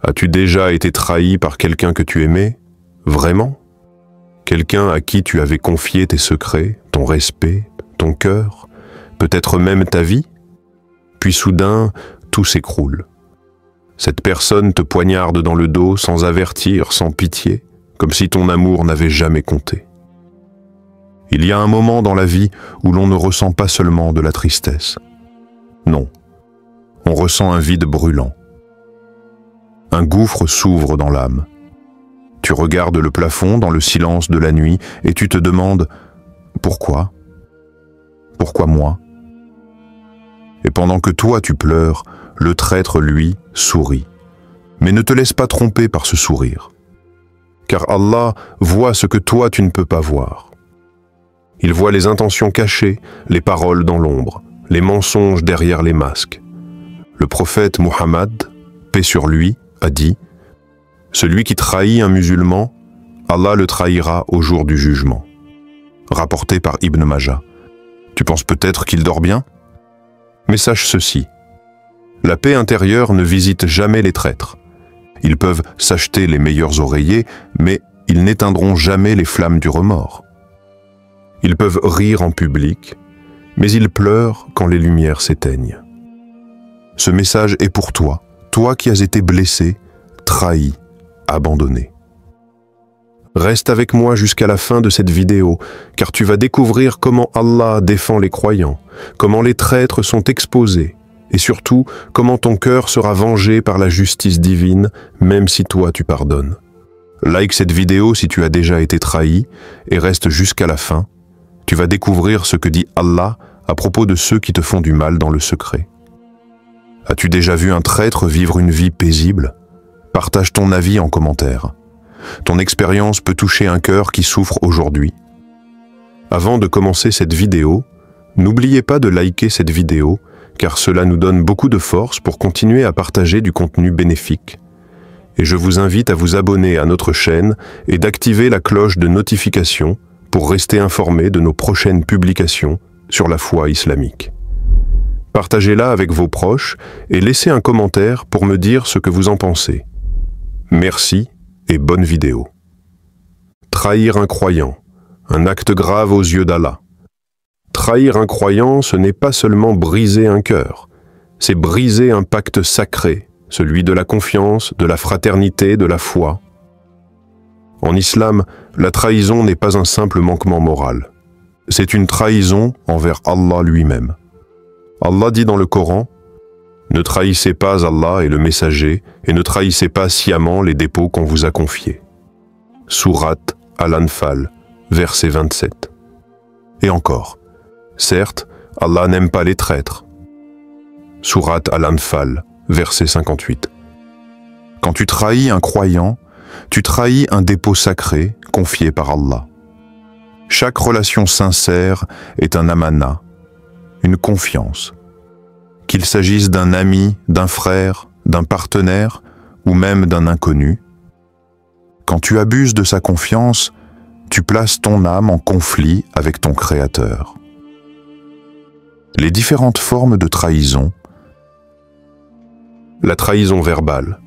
As-tu déjà été trahi par quelqu'un que tu aimais? Vraiment? Quelqu'un à qui tu avais confié tes secrets, ton respect, ton cœur, peut-être même ta vie? Puis soudain, tout s'écroule. Cette personne te poignarde dans le dos sans avertir, sans pitié, comme si ton amour n'avait jamais compté. Il y a un moment dans la vie où l'on ne ressent pas seulement de la tristesse. Non, on ressent un vide brûlant. Un gouffre s'ouvre dans l'âme. Tu regardes le plafond dans le silence de la nuit et tu te demandes « Pourquoi? Pourquoi moi ?» Et pendant que toi tu pleures, le traître, lui, sourit. Mais ne te laisse pas tromper par ce sourire. Car Allah voit ce que toi tu ne peux pas voir. Il voit les intentions cachées, les paroles dans l'ombre, les mensonges derrière les masques. Le prophète Muhammad, paix sur lui, a dit « Celui qui trahit un musulman, Allah le trahira au jour du jugement. » Rapporté par Ibn Majah. Tu penses peut-être qu'il dort bien? Mais sache ceci, la paix intérieure ne visite jamais les traîtres. Ils peuvent s'acheter les meilleurs oreillers, mais ils n'éteindront jamais les flammes du remords. Ils peuvent rire en public, mais ils pleurent quand les lumières s'éteignent. Ce message est pour toi, toi qui as été blessé, trahi, abandonné. Reste avec moi jusqu'à la fin de cette vidéo, car tu vas découvrir comment Allah défend les croyants, comment les traîtres sont exposés, et surtout comment ton cœur sera vengé par la justice divine, même si toi tu pardonnes. Like cette vidéo si tu as déjà été trahi, et reste jusqu'à la fin. Tu vas découvrir ce que dit Allah à propos de ceux qui te font du mal dans le secret. As-tu déjà vu un traître vivre une vie paisible? Partage ton avis en commentaire. Ton expérience peut toucher un cœur qui souffre aujourd'hui. Avant de commencer cette vidéo, n'oubliez pas de liker cette vidéo, car cela nous donne beaucoup de force pour continuer à partager du contenu bénéfique. Et je vous invite à vous abonner à notre chaîne et d'activer la cloche de notification pour rester informé de nos prochaines publications sur la foi islamique. Partagez-la avec vos proches et laissez un commentaire pour me dire ce que vous en pensez. Merci et bonne vidéo. Trahir un croyant, un acte grave aux yeux d'Allah. Trahir un croyant, ce n'est pas seulement briser un cœur, c'est briser un pacte sacré, celui de la confiance, de la fraternité, de la foi. En islam, la trahison n'est pas un simple manquement moral. C'est une trahison envers Allah lui-même. Allah dit dans le Coran, « Ne trahissez pas Allah et le messager, et ne trahissez pas sciemment les dépôts qu'on vous a confiés. » Sourate Al-Anfal, verset 27. Et encore, certes, Allah n'aime pas les traîtres. Sourate Al-Anfal, verset 58. Quand tu trahis un croyant, tu trahis un dépôt sacré confié par Allah. Chaque relation sincère est un amana, une confiance. Qu'il s'agisse d'un ami, d'un frère, d'un partenaire ou même d'un inconnu. Quand tu abuses de sa confiance, tu places ton âme en conflit avec ton Créateur. Les différentes formes de trahison. La trahison verbale.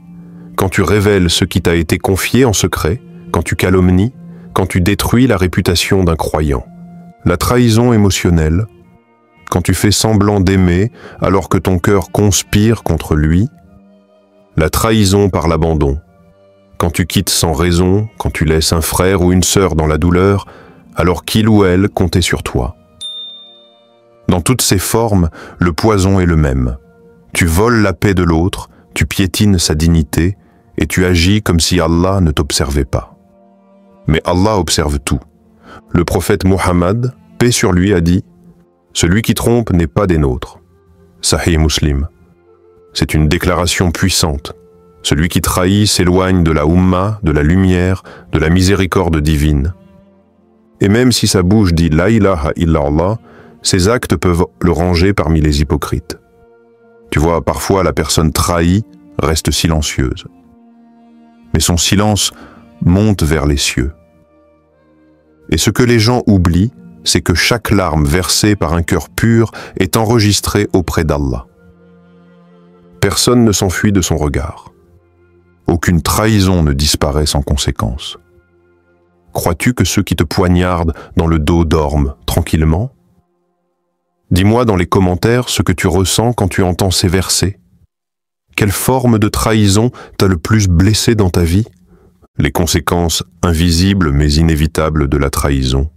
Quand tu révèles ce qui t'a été confié en secret, quand tu calomnies, quand tu détruis la réputation d'un croyant. La trahison émotionnelle. Quand tu fais semblant d'aimer alors que ton cœur conspire contre lui. La trahison par l'abandon. Quand tu quittes sans raison, quand tu laisses un frère ou une sœur dans la douleur, alors qu'il ou elle comptait sur toi. Dans toutes ces formes, le poison est le même. Tu voles la paix de l'autre, tu piétines sa dignité, et tu agis comme si Allah ne t'observait pas. Mais Allah observe tout. Le prophète Muhammad, paix sur lui, a dit « Celui qui trompe n'est pas des nôtres ». Sahih Muslim. C'est une déclaration puissante. Celui qui trahit s'éloigne de la Ummah, de la lumière, de la miséricorde divine. Et même si sa bouche dit « La ilaha illallah », ses actes peuvent le ranger parmi les hypocrites. Tu vois, parfois la personne trahie reste silencieuse. Mais son silence monte vers les cieux. Et ce que les gens oublient, c'est que chaque larme versée par un cœur pur est enregistrée auprès d'Allah. Personne ne s'enfuit de son regard. Au aucune trahison ne disparaît sans conséquence. Crois-tu que ceux qui te poignardent dans le dos dorment tranquillement? Dis-moi dans les commentaires ce que tu ressens quand tu entends ces versets. Quelle forme de trahison t'a le plus blessé dans ta vie? Les conséquences invisibles mais inévitables de la trahison.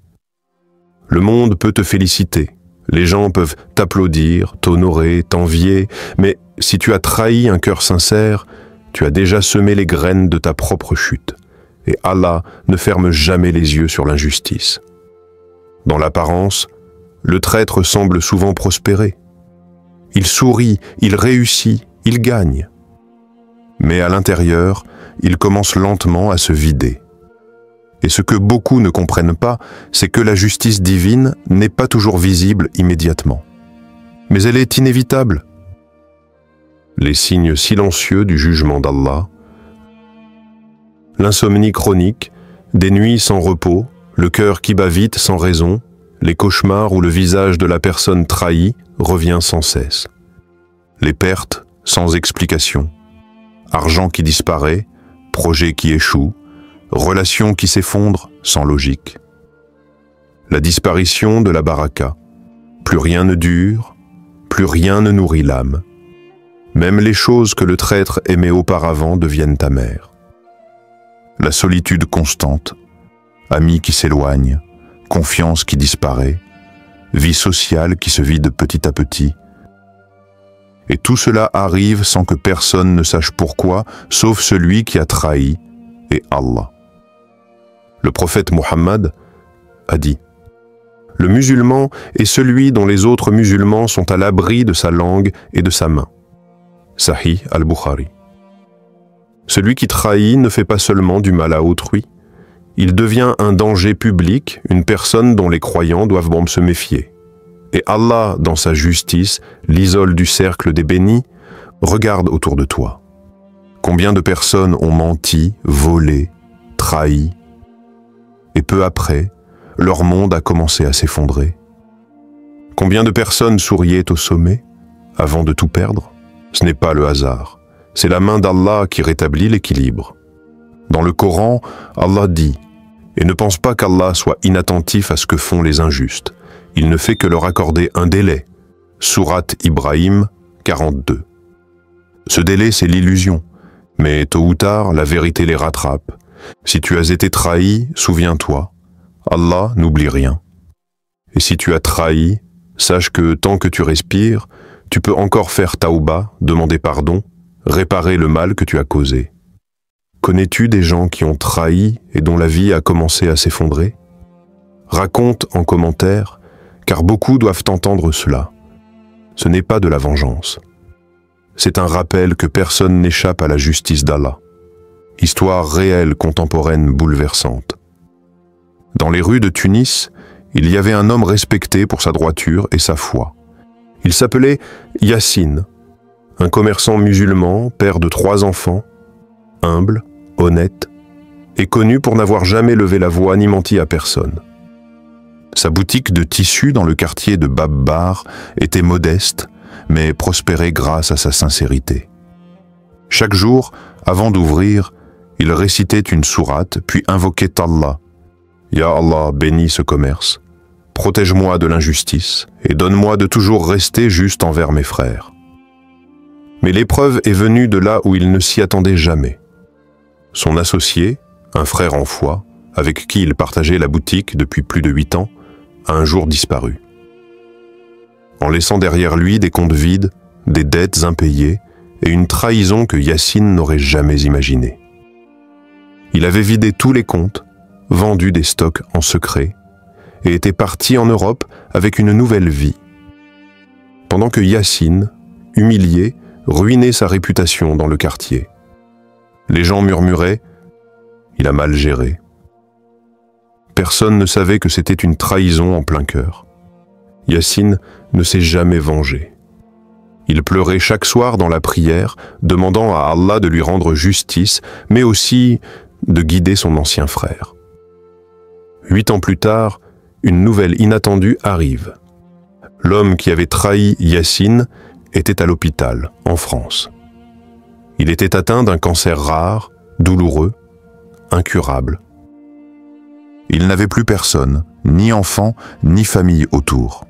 Le monde peut te féliciter, les gens peuvent t'applaudir, t'honorer, t'envier, mais si tu as trahi un cœur sincère, tu as déjà semé les graines de ta propre chute. Et Allah ne ferme jamais les yeux sur l'injustice. Dans l'apparence, le traître semble souvent prospérer. Il sourit, il réussit, il gagne. Mais à l'intérieur, il commence lentement à se vider. Et ce que beaucoup ne comprennent pas, c'est que la justice divine n'est pas toujours visible immédiatement. Mais elle est inévitable. Les signes silencieux du jugement d'Allah, l'insomnie chronique, des nuits sans repos, le cœur qui bat vite sans raison, les cauchemars où le visage de la personne trahie revient sans cesse. Les pertes sans explication, argent qui disparaît, projets qui échouent, relations qui s'effondrent sans logique. La disparition de la baraka, plus rien ne dure, plus rien ne nourrit l'âme. Même les choses que le traître aimait auparavant deviennent amères. La solitude constante, amis qui s'éloignent, confiance qui disparaît, vie sociale qui se vide petit à petit. Et tout cela arrive sans que personne ne sache pourquoi, sauf celui qui a trahi, et Allah. Le prophète Muhammad a dit « Le musulman est celui dont les autres musulmans sont à l'abri de sa langue et de sa main. » Sahih al-Bukhari. Celui qui trahit ne fait pas seulement du mal à autrui, il devient un danger public, une personne dont les croyants doivent bon se méfier. Et Allah, dans sa justice, l'isole du cercle des bénis. Regarde autour de toi. Combien de personnes ont menti, volé, trahi, et peu après, leur monde a commencé à s'effondrer. Combien de personnes souriaient au sommet, avant de tout perdre? Ce n'est pas le hasard. C'est la main d'Allah qui rétablit l'équilibre. Dans le Coran, Allah dit « Et ne pense pas qu'Allah soit inattentif à ce que font les injustes. Il ne fait que leur accorder un délai. » Sourate Ibrahim 42. Ce délai, c'est l'illusion. Mais tôt ou tard, la vérité les rattrape. Si tu as été trahi, souviens-toi. Allah n'oublie rien. Et si tu as trahi, sache que tant que tu respires, tu peux encore faire taouba, demander pardon, réparer le mal que tu as causé. Connais-tu des gens qui ont trahi et dont la vie a commencé à s'effondrer? Raconte en commentaire, car beaucoup doivent entendre cela. Ce n'est pas de la vengeance. C'est un rappel que personne n'échappe à la justice d'Allah. Histoire réelle, contemporaine, bouleversante. Dans les rues de Tunis, il y avait un homme respecté pour sa droiture et sa foi. Il s'appelait Yassine, un commerçant musulman, père de 3 enfants, humble, honnête, et connu pour n'avoir jamais levé la voix ni menti à personne. Sa boutique de tissus dans le quartier de Babbar était modeste, mais prospérait grâce à sa sincérité. Chaque jour, avant d'ouvrir, il récitait une sourate, puis invoquait Allah. « Ya Allah, bénis ce commerce. Protège-moi de l'injustice et donne-moi de toujours rester juste envers mes frères. » Mais l'épreuve est venue de là où il ne s'y attendait jamais. Son associé, un frère en foi, avec qui il partageait la boutique depuis plus de 8 ans, a un jour disparu. En laissant derrière lui des comptes vides, des dettes impayées et une trahison que Yassine n'aurait jamais imaginée. Il avait vidé tous les comptes, vendu des stocks en secret et était parti en Europe avec une nouvelle vie. Pendant que Yassine, humilié, ruinait sa réputation dans le quartier. Les gens murmuraient « Il a mal géré ». Personne ne savait que c'était une trahison en plein cœur. Yassine ne s'est jamais vengé. Il pleurait chaque soir dans la prière, demandant à Allah de lui rendre justice, mais aussi de guider son ancien frère. 8 ans plus tard, une nouvelle inattendue arrive. L'homme qui avait trahi Yassine était à l'hôpital, en France. Il était atteint d'un cancer rare, douloureux, incurable. Il n'avait plus personne, ni enfant, ni famille autour.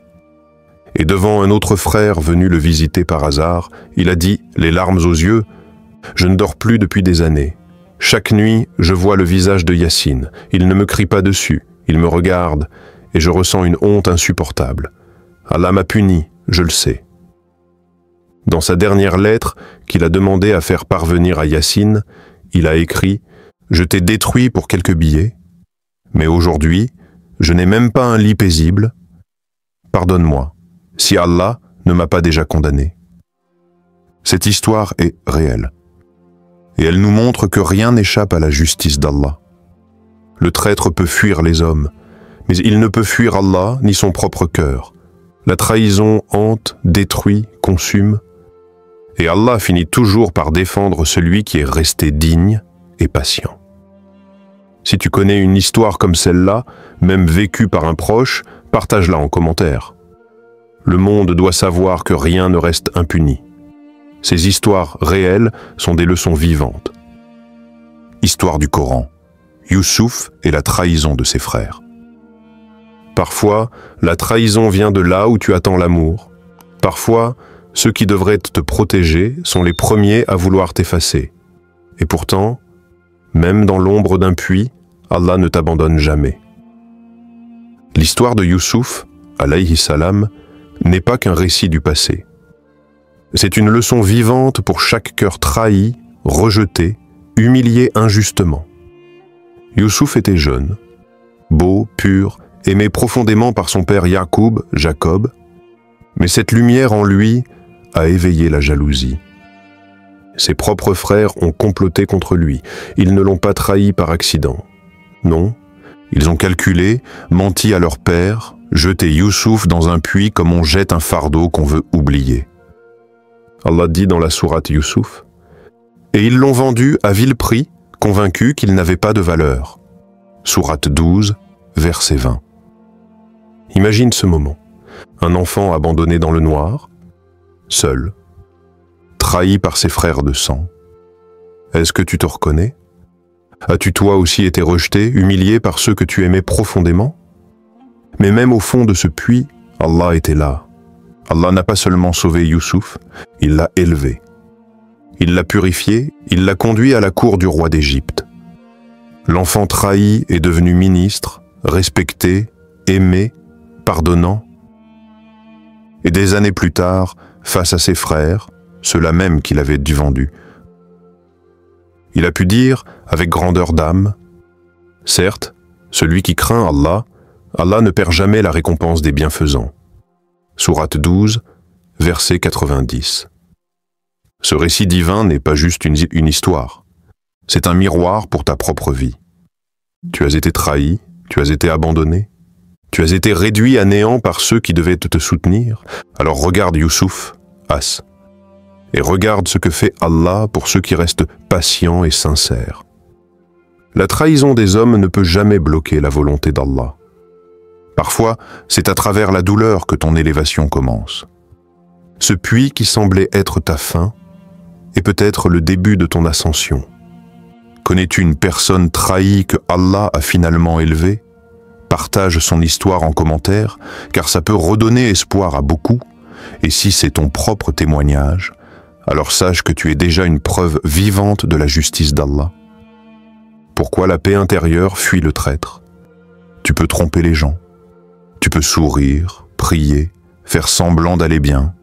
Et devant un autre frère venu le visiter par hasard, il a dit, les larmes aux yeux, « Je ne dors plus depuis des années. Chaque nuit, je vois le visage de Yassine. Il ne me crie pas dessus, il me regarde, et je ressens une honte insupportable. Allah m'a puni, je le sais. » Dans sa dernière lettre qu'il a demandé à faire parvenir à Yassine, il a écrit « Je t'ai détruit pour quelques billets, mais aujourd'hui, je n'ai même pas un lit paisible. Pardonne-moi, si Allah ne m'a pas déjà condamné. » Cette histoire est réelle. Et elle nous montre que rien n'échappe à la justice d'Allah. Le traître peut fuir les hommes, mais il ne peut fuir Allah ni son propre cœur. La trahison hante, détruit, consume. Et Allah finit toujours par défendre celui qui est resté digne et patient. Si tu connais une histoire comme celle-là, même vécue par un proche, partage-la en commentaire. Le monde doit savoir que rien ne reste impuni. Ces histoires réelles sont des leçons vivantes. Histoire du Coran. Youssouf et la trahison de ses frères. Parfois, la trahison vient de là où tu attends l'amour. Parfois, ceux qui devraient te protéger sont les premiers à vouloir t'effacer. Et pourtant, même dans l'ombre d'un puits, Allah ne t'abandonne jamais. L'histoire de Youssouf, alayhi salam, n'est pas qu'un récit du passé. C'est une leçon vivante pour chaque cœur trahi, rejeté, humilié injustement. Youssouf était jeune, beau, pur, aimé profondément par son père Yacoub, Jacob, mais cette lumière en lui a éveillé la jalousie. Ses propres frères ont comploté contre lui. Ils ne l'ont pas trahi par accident. Non, ils ont calculé, menti à leur père, jeté Youssouf dans un puits comme on jette un fardeau qu'on veut oublier. Allah dit dans la sourate Youssouf, « Et ils l'ont vendu à vil prix, convaincus qu'il n'avait pas de valeur. » Sourate 12, verset 20. Imagine ce moment. Un enfant abandonné dans le noir, seul, trahi par ses frères de sang. Est-ce que tu te reconnais? As-tu toi aussi été rejeté, humilié par ceux que tu aimais profondément? Mais même au fond de ce puits, Allah était là. Allah n'a pas seulement sauvé Youssouf, il l'a élevé. Il l'a purifié, il l'a conduit à la cour du roi d'Égypte. L'enfant trahi est devenu ministre, respecté, aimé, pardonnant. Et des années plus tard, face à ses frères, ceux-là même qu'il avait vendu, il a pu dire, avec grandeur d'âme, « Certes, celui qui craint Allah, Allah ne perd jamais la récompense des bienfaisants. » Sourate 12, verset 90. Ce récit divin n'est pas juste une histoire. C'est un miroir pour ta propre vie. Tu as été trahi, tu as été abandonné, tu as été réduit à néant par ceux qui devaient te soutenir. Alors regarde Youssouf, As, et regarde ce que fait Allah pour ceux qui restent patients et sincères. La trahison des hommes ne peut jamais bloquer la volonté d'Allah. Parfois, c'est à travers la douleur que ton élévation commence. Ce puits qui semblait être ta fin est peut-être le début de ton ascension. Connais-tu une personne trahie que Allah a finalement élevée? Partage son histoire en commentaire, car ça peut redonner espoir à beaucoup, et si c'est ton propre témoignage, alors sache que tu es déjà une preuve vivante de la justice d'Allah. Pourquoi la paix intérieure fuit le traître? Tu peux tromper les gens. Tu peux sourire, prier, faire semblant d'aller bien.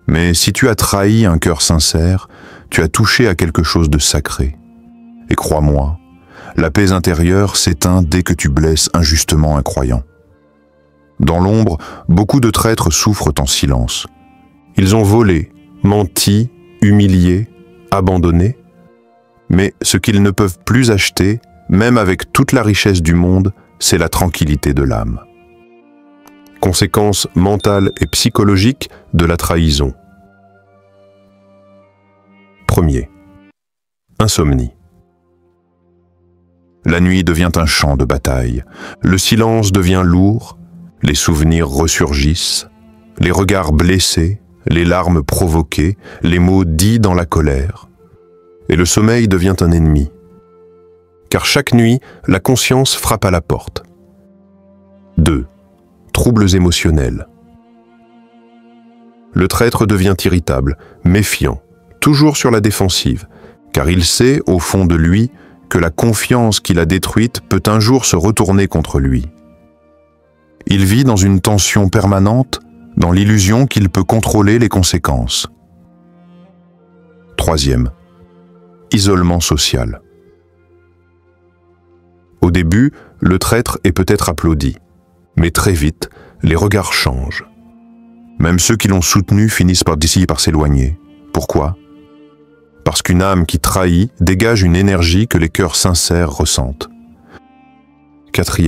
Mais si tu as trahi un cœur sincère, tu as touché à quelque chose de sacré. Et crois-moi, la paix intérieure s'éteint dès que tu blesses injustement un croyant. Dans l'ombre, beaucoup de traîtres souffrent en silence. Ils ont volé, menti, humilié, abandonné. Mais ce qu'ils ne peuvent plus acheter, même avec toute la richesse du monde, c'est la tranquillité de l'âme. Conséquences mentales et psychologiques de la trahison. Premier. Insomnie. La nuit devient un champ de bataille. Le silence devient lourd, les souvenirs ressurgissent, les regards blessés, les larmes provoquées, les mots dits dans la colère. et le sommeil devient un ennemi. Car chaque nuit, la conscience frappe à la porte. 2. Troubles émotionnels. Le traître devient irritable, méfiant, toujours sur la défensive, car il sait, au fond de lui, que la confiance qu'il a détruite peut un jour se retourner contre lui. Il vit dans une tension permanente, dans l'illusion qu'il peut contrôler les conséquences. 3. Isolement social. Au début, le traître est peut-être applaudi, mais très vite, les regards changent. Même ceux qui l'ont soutenu finissent par s'éloigner. Pourquoi ? Parce qu'une âme qui trahit dégage une énergie que les cœurs sincères ressentent. 4.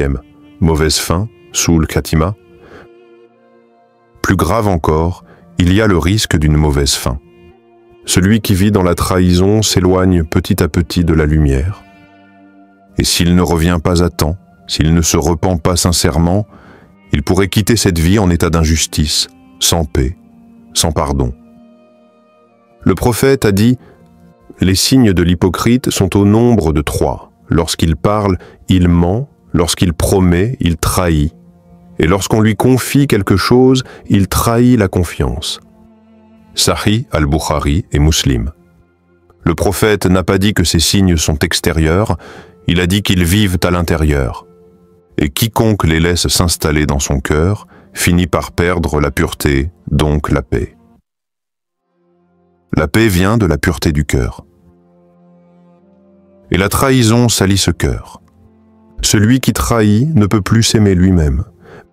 Mauvaise fin, Soul Khatima. Plus grave encore, il y a le risque d'une mauvaise fin. Celui qui vit dans la trahison s'éloigne petit à petit de la lumière. Et s'il ne revient pas à temps, s'il ne se repent pas sincèrement, il pourrait quitter cette vie en état d'injustice, sans paix, sans pardon. Le prophète a dit « Les signes de l'hypocrite sont au nombre de 3. Lorsqu'il parle, il ment, lorsqu'il promet, il trahit. Et lorsqu'on lui confie quelque chose, il trahit la confiance. » Sahih al-Bukhari et Muslim. Le prophète n'a pas dit que ces signes sont extérieurs, il a dit qu'ils vivent à l'intérieur. Et quiconque les laisse s'installer dans son cœur finit par perdre la pureté, donc la paix. La paix vient de la pureté du cœur. Et la trahison salit ce cœur. Celui qui trahit ne peut plus s'aimer lui-même.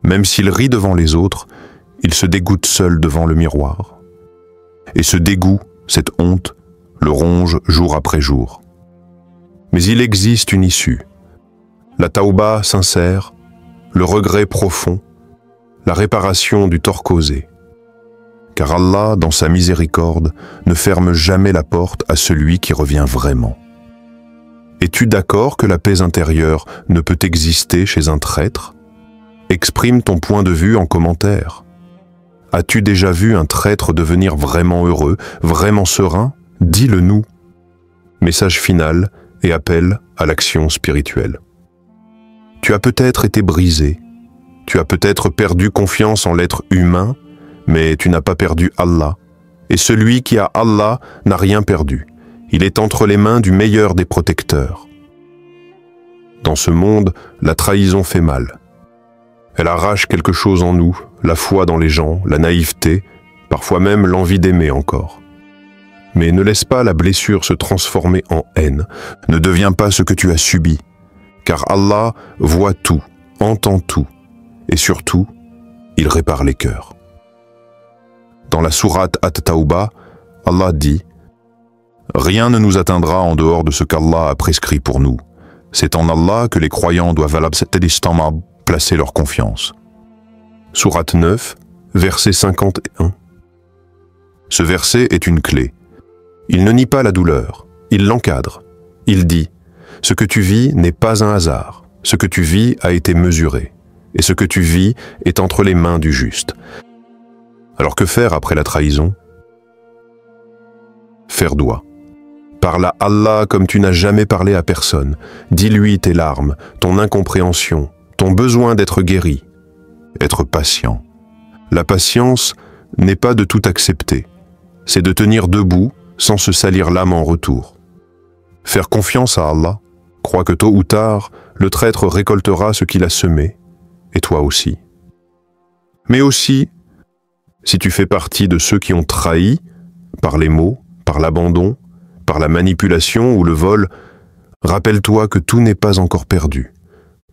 Même s'il rit devant les autres, il se dégoûte seul devant le miroir. Et ce dégoût, cette honte, le ronge jour après jour. Mais il existe une issue. La taouba sincère, le regret profond, la réparation du tort causé. Car Allah, dans sa miséricorde, ne ferme jamais la porte à celui qui revient vraiment. Es-tu d'accord que la paix intérieure ne peut exister chez un traître ? Exprime ton point de vue en commentaire. As-tu déjà vu un traître devenir vraiment heureux, vraiment serein ? Dis-le nous. Message final et appel à l'action spirituelle. Tu as peut-être été brisé, tu as peut-être perdu confiance en l'être humain, mais tu n'as pas perdu Allah. Et celui qui a Allah n'a rien perdu. Il est entre les mains du meilleur des protecteurs. Dans ce monde, la trahison fait mal. Elle arrache quelque chose en nous, la foi dans les gens, la naïveté, parfois même l'envie d'aimer encore. Mais ne laisse pas la blessure se transformer en haine. Ne deviens pas ce que tu as subi. Car Allah voit tout, entend tout, et surtout, il répare les cœurs. Dans la sourate At-Tawbah, Allah dit « Rien ne nous atteindra en dehors de ce qu'Allah a prescrit pour nous. C'est en Allah que les croyants doivent placer leur confiance. » Sourate 9, verset 51. Ce verset est une clé. Il ne nie pas la douleur, il l'encadre. Il dit « Ce que tu vis n'est pas un hasard. Ce que tu vis a été mesuré. Et ce que tu vis est entre les mains du juste. » Alors que faire après la trahison ? Faire doigt. Parle à Allah comme tu n'as jamais parlé à personne. Dis-lui tes larmes, ton incompréhension, ton besoin d'être guéri. Être patient. La patience n'est pas de tout accepter. C'est de tenir debout sans se salir l'âme en retour. Faire confiance à Allah, crois que tôt ou tard, le traître récoltera ce qu'il a semé, et toi aussi. Mais aussi, si tu fais partie de ceux qui ont trahi, par les mots, par l'abandon, par la manipulation ou le vol, rappelle-toi que tout n'est pas encore perdu.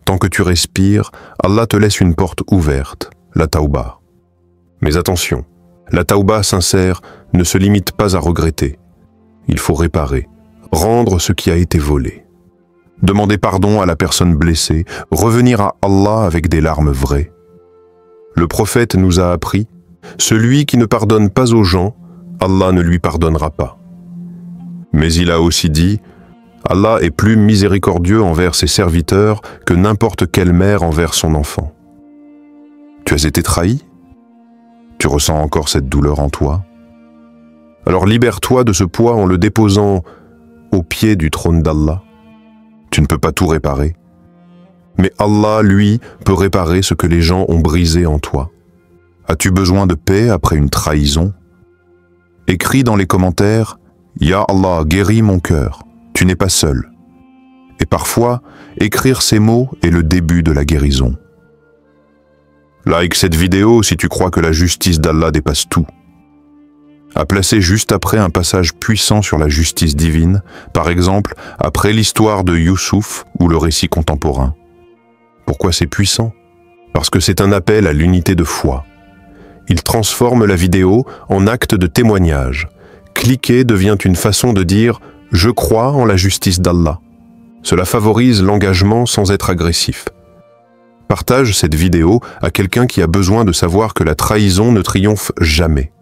Tant que tu respires, Allah te laisse une porte ouverte, la taouba. Mais attention, la taouba sincère ne se limite pas à regretter. Il faut réparer, rendre ce qui a été volé. Demander pardon à la personne blessée, revenir à Allah avec des larmes vraies. Le prophète nous a appris, celui qui ne pardonne pas aux gens, Allah ne lui pardonnera pas. Mais il a aussi dit, Allah est plus miséricordieux envers ses serviteurs que n'importe quelle mère envers son enfant. Tu as été trahi ? Tu ressens encore cette douleur en toi ? Alors libère-toi de ce poids en le déposant aux pieds du trône d'Allah? Tu ne peux pas tout réparer. Mais Allah, lui, peut réparer ce que les gens ont brisé en toi. As-tu besoin de paix après une trahison? Écris dans les commentaires « Ya Allah, guéris mon cœur, tu n'es pas seul ». Et parfois, écrire ces mots est le début de la guérison. Like cette vidéo si tu crois que la justice d'Allah dépasse tout. À placer juste après un passage puissant sur la justice divine, par exemple après l'histoire de Youssouf ou le récit contemporain. Pourquoi c'est puissant? Parce que c'est un appel à l'unité de foi. Il transforme la vidéo en acte de témoignage. Cliquer devient une façon de dire « Je crois en la justice d'Allah ». Cela favorise l'engagement sans être agressif. Partage cette vidéo à quelqu'un qui a besoin de savoir que la trahison ne triomphe jamais.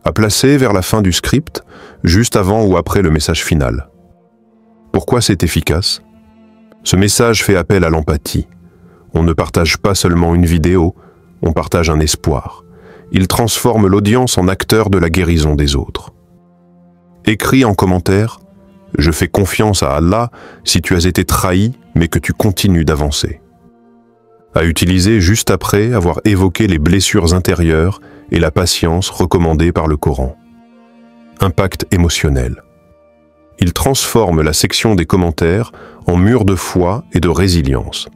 À placer vers la fin du script, juste avant ou après le message final. Pourquoi c'est efficace? Ce message fait appel à l'empathie. On ne partage pas seulement une vidéo, on partage un espoir. Il transforme l'audience en acteur de la guérison des autres. Écris en commentaire « Je fais confiance à Allah si tu as été trahi, mais que tu continues d'avancer ». À utiliser juste après avoir évoqué les blessures intérieures et la patience recommandée par le Coran. Impact émotionnel. Il transforme la section des commentaires en mur de foi et de résilience.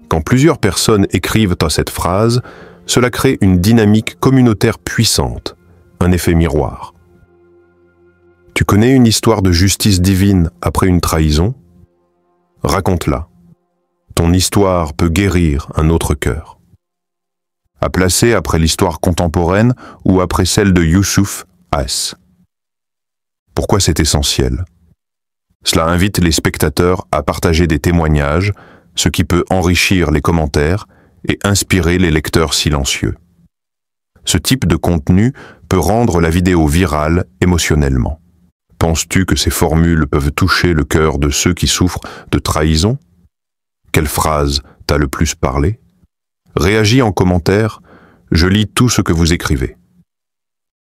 Quand plusieurs personnes écrivent à cette phrase, cela crée une dynamique communautaire puissante, un effet miroir. Tu connais une histoire de justice divine après une trahison? Raconte-la. Ton histoire peut guérir un autre cœur. À placer après l'histoire contemporaine ou après celle de Youssouf As. Pourquoi c'est essentiel? Cela invite les spectateurs à partager des témoignages, ce qui peut enrichir les commentaires et inspirer les lecteurs silencieux. Ce type de contenu peut rendre la vidéo virale émotionnellement. Penses-tu que ces formules peuvent toucher le cœur de ceux qui souffrent de trahison? Quelle phrase t'a le plus parlé? Réagis en commentaire, je lis tout ce que vous écrivez.